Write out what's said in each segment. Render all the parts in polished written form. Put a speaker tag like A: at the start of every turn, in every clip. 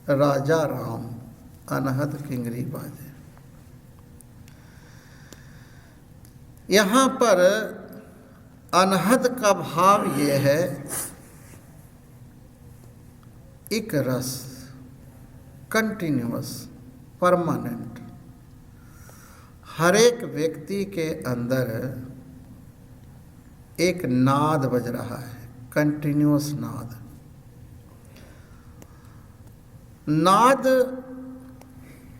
A: राजा राम अनहद किंगरी बाजे। यहाँ पर अनहद का भाव ये है एक रस, कंटिन्यूअस, परमानेंट। हर एक व्यक्ति के अंदर एक नाद बज रहा है, कंटिन्यूअस नाद। नाद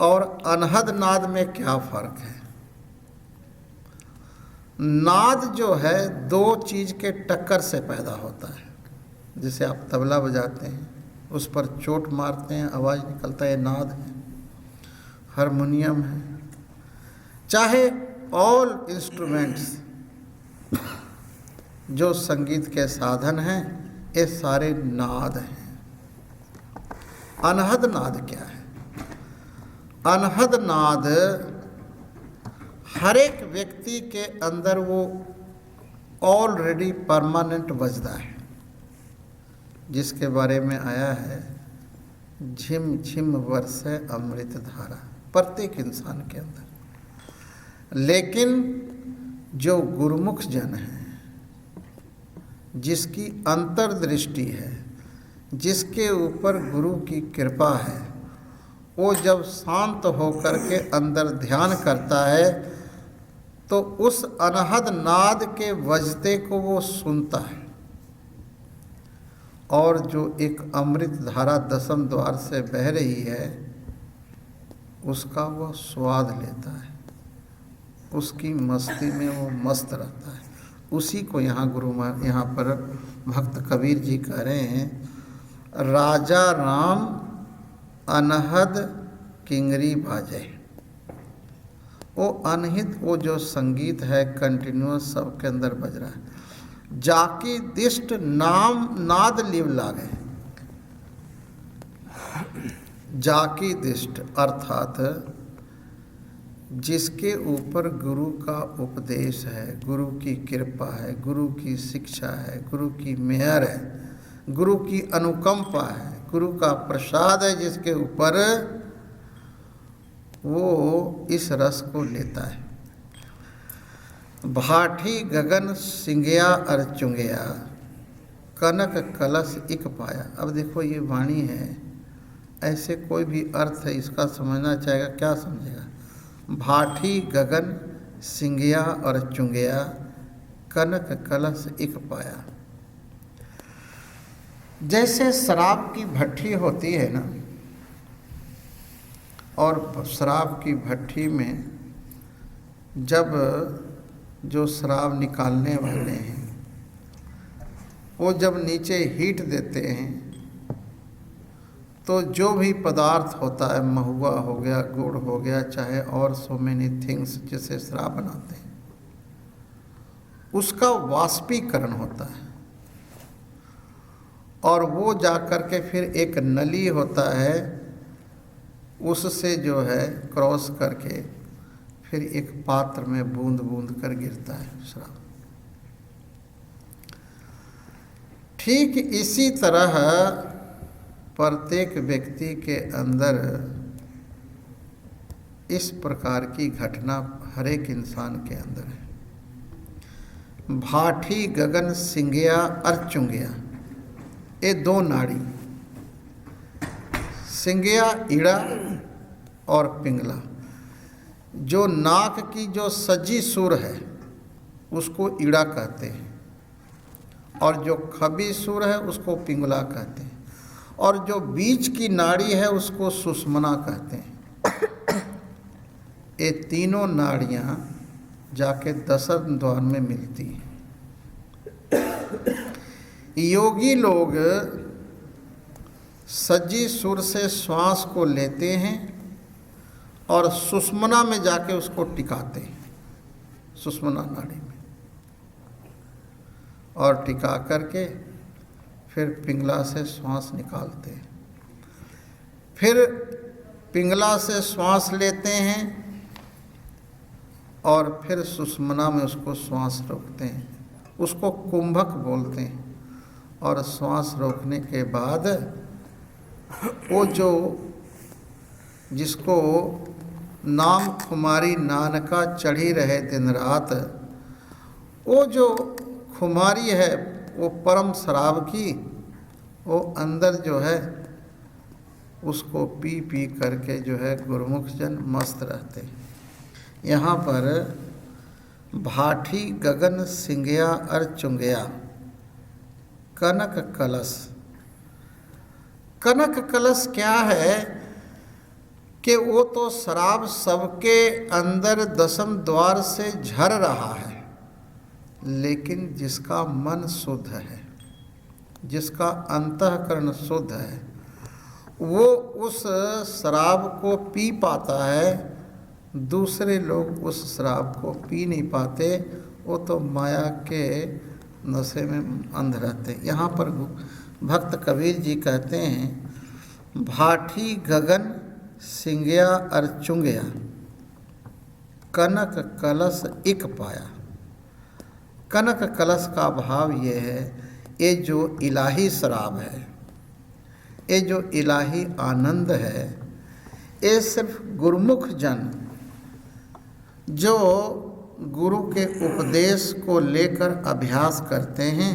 A: और अनहद नाद में क्या फर्क है? नाद जो है दो चीज के टक्कर से पैदा होता है। जैसे आप तबला बजाते हैं, उस पर चोट मारते हैं, आवाज निकलता है, नाद है। हारमोनियम है, चाहे ऑल इंस्ट्रूमेंट्स जो संगीत के साधन हैं, ये सारे नाद हैं। अनहद नाद क्या है? अनहद नाद हर एक व्यक्ति के अंदर वो ऑलरेडी परमानेंट बजता है, जिसके बारे में आया है झिम झिम बरसे अमृत धारा, प्रत्येक इंसान के अंदर। लेकिन जो गुरुमुख जन है, जिसकी अंतर्दृष्टि है, जिसके ऊपर गुरु की कृपा है, वो जब शांत होकर के अंदर ध्यान करता है तो उस अनहद नाद के बजते को वो सुनता है, और जो एक अमृत धारा दसम द्वार से बह रही है उसका वो स्वाद लेता है, उसकी मस्ती में वो मस्त रहता है। उसी को यहाँ यहाँ पर भक्त कबीर जी कह रहे हैं, राजा राम अनहद किंगरी बाजे। वो अनहित, वो जो संगीत है कंटिन्यूअस सबके अंदर बज रहा है। जाकी दिष्ट नाम नाद लिव लागे। जाकी दिष्ट अर्थात जिसके ऊपर गुरु का उपदेश है, गुरु की कृपा है, गुरु की शिक्षा है, गुरु की मेहर है, गुरु की अनुकंपा है, गुरु का प्रसाद है, जिसके ऊपर वो इस रस को लेता है। भाठी गगन सिंगया अर चुंगया, कनक कलश इक पाया। अब देखो ये वाणी है, ऐसे कोई भी अर्थ है इसका समझना चाहेगा, क्या समझेगा? भाठी गगन सिंगया और चुंगया, कनक कलश इक पाया। जैसे शराब की भट्ठी होती है ना, और शराब की भट्ठी में जब जो शराब निकालने वाले हैं वो जब नीचे हीट देते हैं तो जो भी पदार्थ होता है, महुआ हो गया, गुड़ हो गया, चाहे और सो मेनी थिंग्स जिससे शराब बनाते हैं, उसका वाष्पीकरण होता है। और वो जा कर के फिर एक नली होता है, उससे जो है क्रॉस करके फिर एक पात्र में बूंद बूंद कर गिरता है शराब। ठीक इसी तरह प्रत्येक व्यक्ति के अंदर इस प्रकार की घटना हर एक इंसान के अंदर है। भाठी गगन सिंगया और चुंगया, ये दो नाड़ी, सिंगया ईड़ा और पिंगला। जो नाक की जो सजी सुर है उसको ईड़ा कहते हैं, और जो खबी सुर है उसको पिंगला कहते हैं, और जो बीच की नाड़ी है उसको सुषमना कहते हैं। ये तीनों नाड़ियाँ जाके दसम द्वार में मिलती हैं। योगी लोग सजी सुर से श्वास को लेते हैं और सुषमना में जाके उसको टिकाते हैं, सुषमना नाड़ी में, और टिका करके फिर पिंगला से श्वास निकालते हैं। फिर पिंगला से श्वास लेते हैं और फिर सुषमना में उसको श्वास रोकते हैं, उसको कुंभक बोलते हैं। और श्वास रोकने के बाद वो जो जिसको नाम खुमारी नानका चढ़ी रहे दिन रात, वो जो खुमारी है वो परम शराब की, वो अंदर जो है उसको पी पी करके जो है गुरुमुख जन मस्त रहते हैं। यहाँ पर भाठी गगन सिंगया अर चुंगया कनक कलश। कनक कलश क्या है कि वो तो शराब सबके अंदर दसम द्वार से झर रहा है, लेकिन जिसका मन शुद्ध है, जिसका अंतःकरण शुद्ध है, वो उस शराब को पी पाता है। दूसरे लोग उस शराब को पी नहीं पाते, वो तो माया के नशे में अंध रहते। यहाँ पर भक्त कबीर जी कहते हैं, भाठी गगन सिंगया अर चुंगया कनक कलश इक पाया। कनक कलश का भाव ये है, ये जो इलाही शराब है, ये जो इलाही आनंद है, ये सिर्फ गुरुमुख जन जो गुरु के उपदेश को लेकर अभ्यास करते हैं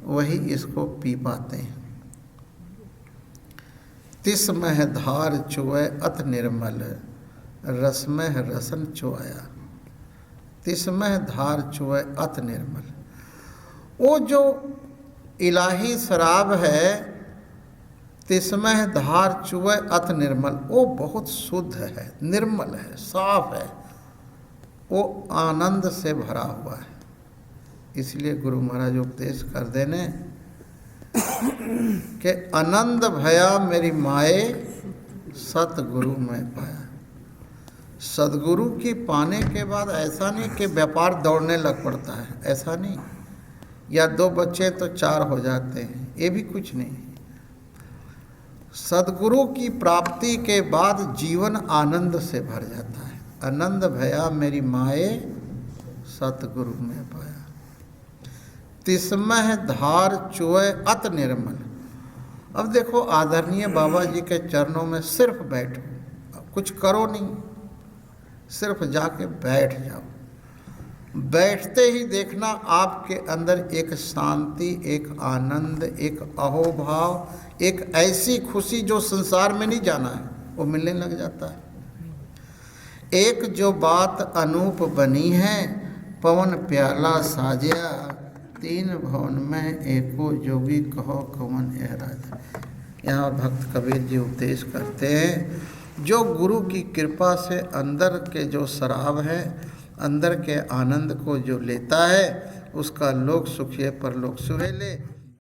A: वही इसको पी पाते हैं। तिसमह धार चुए अत निर्मल, रसमह रसन चुआया। तिसमह धार चुए अत निर्मल, वो जो इलाही शराब है, तिसमह धार चुए अत निर्मल, वो बहुत शुद्ध है, निर्मल है, साफ है, वो आनंद से भरा हुआ है। इसलिए गुरु महाराज उपदेश कर देने कि आनंद भया मेरी माए सतगुरु में पाया। सदगुरु की पाने के बाद ऐसा नहीं कि व्यापार दौड़ने लग पड़ता है, ऐसा नहीं, या 2 बच्चे तो 4 हो जाते हैं, ये भी कुछ नहीं। सदगुरु की प्राप्ति के बाद जीवन आनंद से भर जाता है। आनंद भया मेरी माए सतगुरु में पाया। तिसमह धार चुए अत निर्मल। अब देखो, आदरणीय बाबा जी के चरणों में सिर्फ बैठो, कुछ करो नहीं, सिर्फ जाके बैठ जाओ। बैठते ही देखना आपके अंदर एक शांति, एक आनंद, एक अहोभाव, एक ऐसी खुशी जो संसार में नहीं जाना है वो मिलने लग जाता है। एक जो बात अनूप बनी है, पवन प्याला साजिया, 3 भवन में एको जोगी कहो कवन यह राजा। यहाँ भक्त कबीर जी उपदेश करते हैं, जो गुरु की कृपा से अंदर के जो शराब है, अंदर के आनंद को जो लेता है, उसका लोक सुखिए परलोक सुहेले।